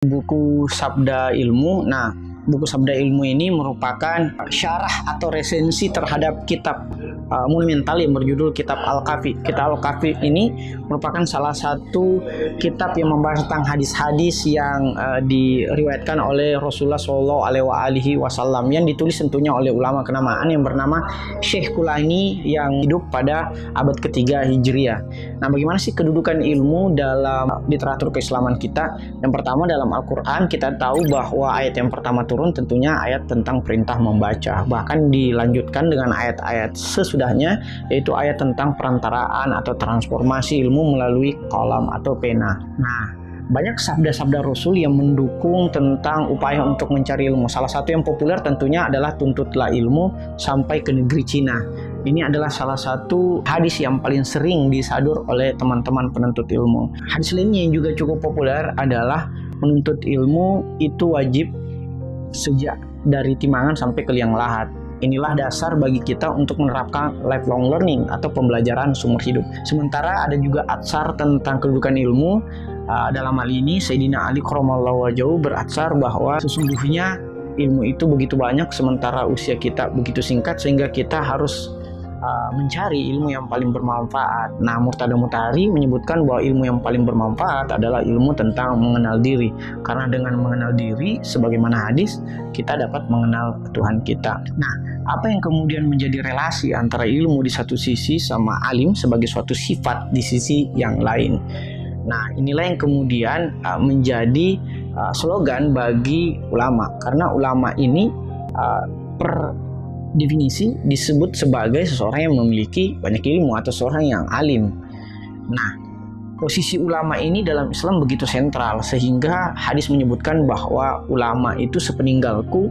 buku Sabda Ilmu. Nah, buku Sabda Ilmu ini merupakan syarah atau resensi terhadap kitab monumental yang berjudul Kitab Al-Kafi. Kitab Al-Kafi ini merupakan salah satu kitab yang membahas tentang hadis-hadis yang diriwayatkan oleh Rasulullah SAW yang ditulis tentunya oleh ulama kenamaan yang bernama Syekh Kulani yang hidup pada abad ketiga Hijriah. Nah, bagaimana sih kedudukan ilmu dalam literatur keislaman kita? Yang pertama, dalam Al-Quran kita tahu bahwa ayat yang pertama turun tentunya ayat tentang perintah membaca. Bahkan dilanjutkan dengan ayat-ayat sesudahnya, yaitu ayat tentang perantaraan atau transformasi ilmu melalui kolam atau pena. Nah, banyak sabda-sabda Rasul yang mendukung tentang upaya untuk mencari ilmu. Salah satu yang populer tentunya adalah tuntutlah ilmu sampai ke negeri Cina. Ini adalah salah satu hadis yang paling sering disadur oleh teman-teman penuntut ilmu. Hadis lainnya yang juga cukup populer adalah menuntut ilmu itu wajib sejak dari timangan sampai ke liang lahat. Inilah dasar bagi kita untuk menerapkan lifelong learning atau pembelajaran seumur hidup. Sementara ada juga atsar tentang kedudukan ilmu. Dalam hal ini Sayyidina Ali karramallahu wajhahu beratsar bahwa sesungguhnya ilmu itu begitu banyak sementara usia kita begitu singkat, sehingga kita harus mencari ilmu yang paling bermanfaat. Nah, Murtada Mutahari menyebutkan bahwa ilmu yang paling bermanfaat adalah ilmu tentang mengenal diri. Karena dengan mengenal diri, sebagaimana hadis, kita dapat mengenal Tuhan kita. Nah, apa yang kemudian menjadi relasi antara ilmu di satu sisi sama alim sebagai suatu sifat di sisi yang lain? Nah, inilah yang kemudian menjadi slogan bagi ulama. Karena ulama ini per definisi disebut sebagai seseorang yang memiliki banyak ilmu atau seseorang yang alim. Nah, posisi ulama ini dalam Islam begitu sentral sehingga hadis menyebutkan bahwa ulama itu sepeninggalku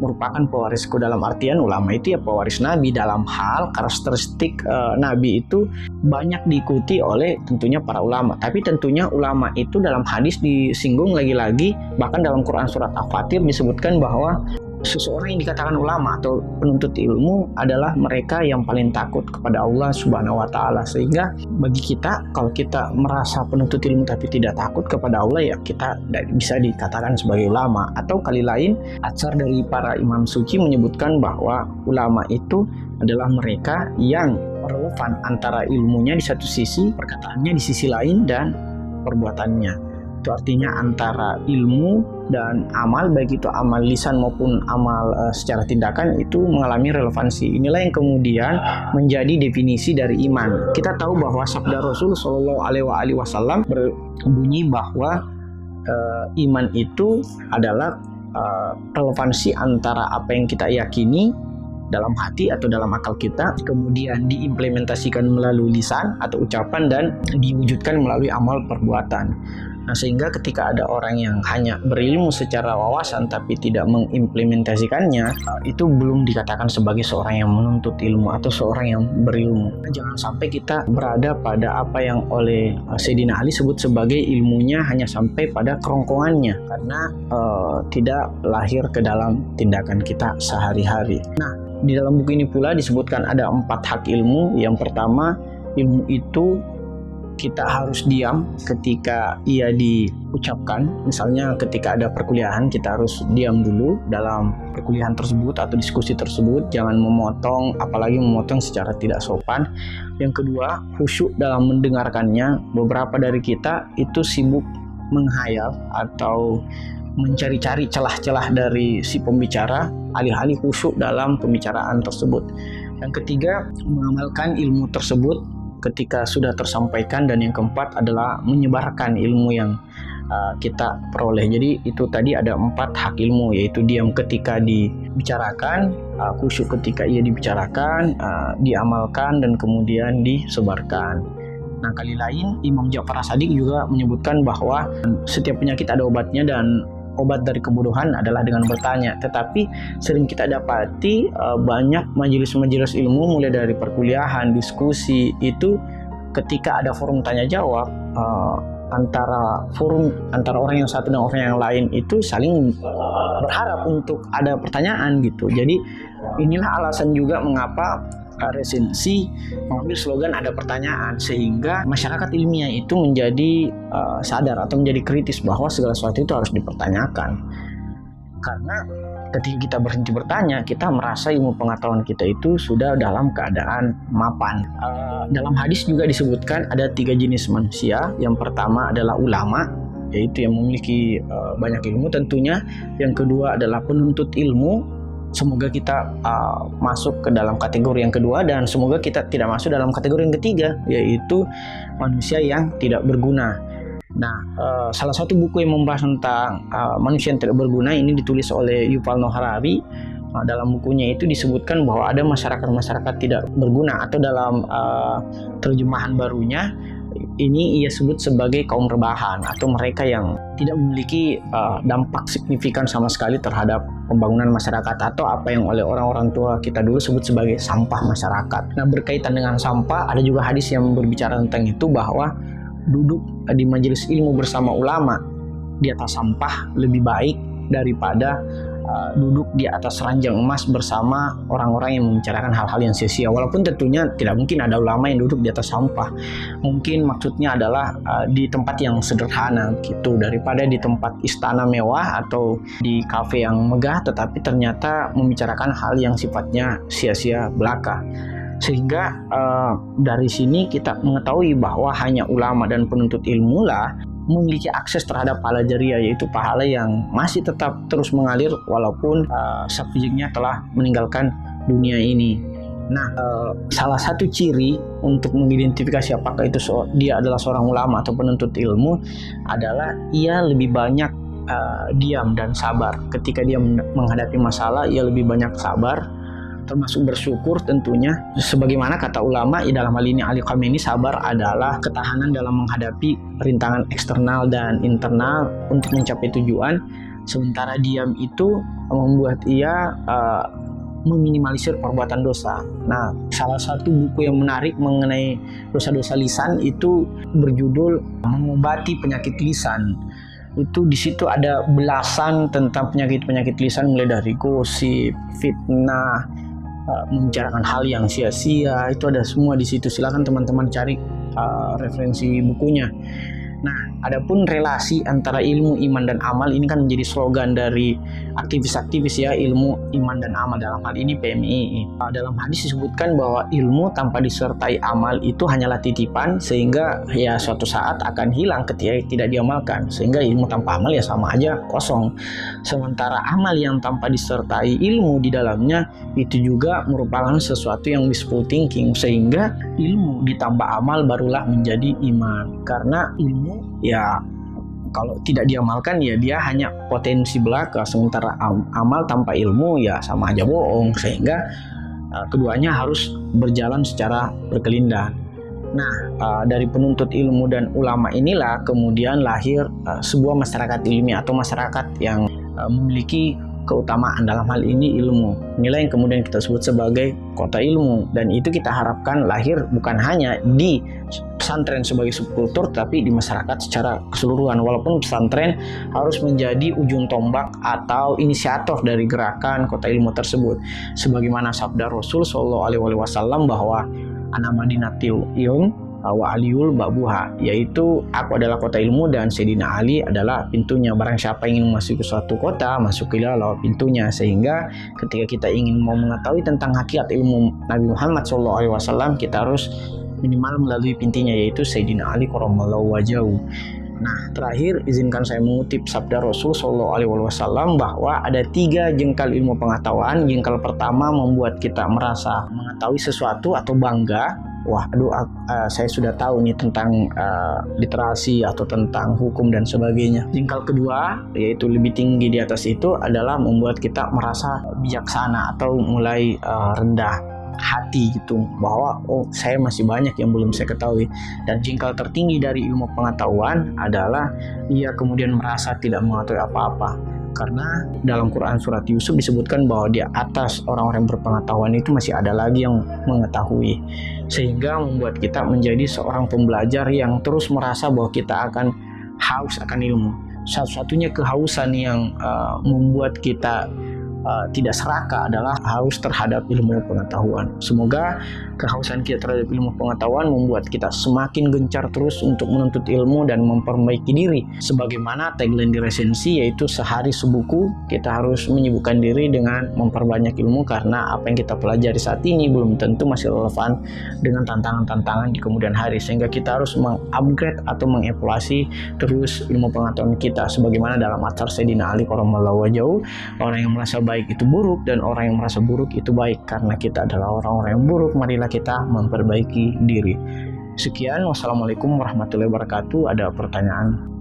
merupakan pewarisku. Dalam artian ulama itu ya pewaris Nabi. Dalam hal karakteristik Nabi itu banyak diikuti oleh tentunya para ulama. Tapi tentunya ulama itu dalam hadis disinggung lagi-lagi, bahkan dalam Quran surat Al-Fatir disebutkan bahwa seseorang yang dikatakan ulama atau penuntut ilmu adalah mereka yang paling takut kepada Allah Subhanahu wa Ta'ala. Sehingga bagi kita, kalau kita merasa penuntut ilmu tapi tidak takut kepada Allah, ya kita bisa dikatakan sebagai ulama. Atau kali lain, atsar dari para imam suci menyebutkan bahwa ulama itu adalah mereka yang relevan antara ilmunya di satu sisi, perkataannya di sisi lain, dan perbuatannya. Itu artinya antara ilmu dan amal, baik itu amal lisan maupun amal secara tindakan, itu mengalami relevansi. Inilah yang kemudian menjadi definisi dari iman. Kita tahu bahwa sabda Rasul Shallallahu Alaihi Wasallam berbunyi bahwa iman itu adalah relevansi antara apa yang kita yakini dalam hati atau dalam akal kita, kemudian diimplementasikan melalui lisan atau ucapan, dan diwujudkan melalui amal perbuatan. Nah, sehingga ketika ada orang yang hanya berilmu secara wawasan tapi tidak mengimplementasikannya, itu belum dikatakan sebagai seorang yang menuntut ilmu atau seorang yang berilmu. Jangan sampai kita berada pada apa yang oleh Sayyidina Ali sebut sebagai ilmunya hanya sampai pada kerongkongannya, karena tidak lahir ke dalam tindakan kita sehari-hari. Nah, di dalam buku ini pula disebutkan ada 4 hak ilmu. Yang pertama, ilmu itu kita harus diam ketika ia diucapkan. Misalnya ketika ada perkuliahan, kita harus diam dulu dalam perkuliahan tersebut atau diskusi tersebut. Jangan memotong, apalagi memotong secara tidak sopan. Yang kedua, khusyuk dalam mendengarkannya. Beberapa dari kita itu sibuk menghayal atau mencari-cari celah-celah dari si pembicara, alih-alih khusyuk dalam pembicaraan tersebut. Yang ketiga, mengamalkan ilmu tersebut ketika sudah tersampaikan. Dan yang keempat adalah menyebarkan ilmu yang kita peroleh. Jadi itu tadi ada 4 hak ilmu, yaitu diam ketika dibicarakan, khusyuk ketika ia dibicarakan, diamalkan, dan kemudian disebarkan. Nah, kali lain Imam Ja'far As-Shadiq juga menyebutkan bahwa setiap penyakit ada obatnya, dan obat dari kebodohan adalah dengan bertanya. Tetapi sering kita dapati banyak majelis-majelis ilmu, mulai dari perkuliahan, diskusi, itu ketika ada forum tanya jawab, antara orang yang satu dan orang yang lain itu saling berharap untuk ada pertanyaan gitu. Jadi inilah alasan juga mengapa resensi mengambil slogan ada pertanyaan, sehingga masyarakat ilmiah itu menjadi sadar atau menjadi kritis bahwa segala sesuatu itu harus dipertanyakan. Karena ketika kita berhenti bertanya, kita merasa ilmu pengetahuan kita itu sudah dalam keadaan mapan. Dalam hadis juga disebutkan ada 3 jenis manusia. Yang pertama adalah ulama, yaitu yang memiliki banyak ilmu tentunya. Yang kedua adalah penuntut ilmu. Semoga kita masuk ke dalam kategori yang kedua, dan semoga kita tidak masuk dalam kategori yang ketiga, yaitu manusia yang tidak berguna. Nah, salah satu buku yang membahas tentang manusia yang tidak berguna ini ditulis oleh Yuval Noah Harari. Dalam bukunya itu disebutkan bahwa ada masyarakat-masyarakat tidak berguna, atau dalam terjemahan barunya ini ia sebut sebagai kaum rebahan, atau mereka yang tidak memiliki dampak signifikan sama sekali terhadap pembangunan masyarakat, atau apa yang oleh orang-orang tua kita dulu sebut sebagai sampah masyarakat. Nah, berkaitan dengan sampah, ada juga hadis yang berbicara tentang itu, bahwa duduk di majelis ilmu bersama ulama di atas sampah lebih baik daripada duduk di atas ranjang emas bersama orang-orang yang membicarakan hal-hal yang sia-sia. Walaupun tentunya tidak mungkin ada ulama yang duduk di atas sampah. Mungkin maksudnya adalah di tempat yang sederhana gitu, daripada di tempat istana mewah atau di kafe yang megah tetapi ternyata membicarakan hal yang sifatnya sia-sia belaka. Sehingga dari sini kita mengetahui bahwa hanya ulama dan penuntut ilmu lah memiliki akses terhadap pahala jariah, yaitu pahala yang masih tetap terus mengalir walaupun sang fisiknya telah meninggalkan dunia ini. Nah, salah satu ciri untuk mengidentifikasi apakah itu dia adalah seorang ulama atau penuntut ilmu adalah ia lebih banyak diam dan sabar. Ketika dia menghadapi masalah, ia lebih banyak sabar, termasuk bersyukur tentunya. Sebagaimana kata ulama, dalam hal ini Ali Khamenei, sabar adalah ketahanan dalam menghadapi rintangan eksternal dan internal untuk mencapai tujuan, sementara diam itu membuat ia meminimalisir perbuatan dosa. Nah, salah satu buku yang menarik mengenai dosa-dosa lisan itu berjudul Mengobati Penyakit Lisan. Itu di situ ada belasan tentang penyakit-penyakit lisan, mulai dari gosip, fitnah, membicarakan hal yang sia-sia, itu ada semua di situ. Silakan teman-teman cari referensi bukunya. Nah, adapun relasi antara ilmu, iman, dan amal ini kan menjadi slogan dari aktivis-aktivis ya, ilmu, iman, dan amal, dalam hal ini PMII. Dalam hadis disebutkan bahwa ilmu tanpa disertai amal itu hanyalah titipan, sehingga ya suatu saat akan hilang ketika tidak diamalkan. Sehingga ilmu tanpa amal ya sama aja kosong. Sementara amal yang tanpa disertai ilmu di dalamnya itu juga merupakan sesuatu yang wishful thinking, sehingga ilmu ditambah amal barulah menjadi iman. Karena ilmu ya kalau tidak diamalkan ya dia hanya potensi belaka, sementara amal tanpa ilmu ya sama aja bohong, sehingga keduanya harus berjalan secara berkelindan. Nah, dari penuntut ilmu dan ulama inilah kemudian lahir sebuah masyarakat ilmiah atau masyarakat yang memiliki keutamaan, dalam hal ini ilmu. Inilah yang kemudian kita sebut sebagai kota ilmu, dan itu kita harapkan lahir bukan hanya di pesantren sebagai subkultur, tapi di masyarakat secara keseluruhan. Walaupun pesantren harus menjadi ujung tombak atau inisiator dari gerakan kota ilmu tersebut, sebagaimana sabda Rasul Shallallahu Alaihi Wasallam bahwa ana madinatul ilm wa aliyul babuha, yaitu aku adalah kota ilmu dan Sayyidina Ali adalah pintunya. Barang siapa ingin masuk ke suatu kota, masuk ke lewat pintunya. Sehingga ketika kita ingin mau mengetahui tentang hakikat ilmu Nabi Muhammad SAW, kita harus minimal melalui pintunya, yaitu Sayyidina Ali karramallahu wajhahu. Nah, terakhir izinkan saya mengutip sabda Rasul Shallallahu Alaihi Wasallam bahwa ada 3 jengkal ilmu pengetahuan. Jengkal pertama membuat kita merasa mengetahui sesuatu atau bangga. Wah, saya sudah tahu nih tentang literasi atau tentang hukum dan sebagainya. Jengkal kedua, yaitu lebih tinggi di atas itu, adalah membuat kita merasa bijaksana atau mulai rendah hati gitu, bahwa saya masih banyak yang belum saya ketahui. Dan jengkal tertinggi dari ilmu pengetahuan adalah ia kemudian merasa tidak mengetahui apa-apa, karena dalam Quran surat Yusuf disebutkan bahwa di atas orang-orang berpengetahuan itu masih ada lagi yang mengetahui, sehingga membuat kita menjadi seorang pembelajar yang terus merasa bahwa kita akan haus akan ilmu. Satu-satunya kehausan yang membuat kita tidak serakah adalah haus terhadap ilmu pengetahuan. Semoga kehausan kita terhadap ilmu pengetahuan membuat kita semakin gencar terus untuk menuntut ilmu dan memperbaiki diri. Sebagaimana tagline di resensi, yaitu sehari sebuku. Kita harus menyibukkan diri dengan memperbanyak ilmu, karena apa yang kita pelajari saat ini belum tentu masih relevan dengan tantangan-tantangan di kemudian hari, sehingga kita harus mengupgrade atau mengevaluasi terus ilmu pengetahuan kita. Sebagaimana dalam atsar Sayyidina Ali karramallahu wajhahu, orang yang merasa baik itu buruk dan orang yang merasa buruk itu baik. Karena kita adalah orang-orang yang buruk, marilah kita memperbaiki diri. Sekian, wassalamualaikum warahmatullahi wabarakatuh. Ada pertanyaan?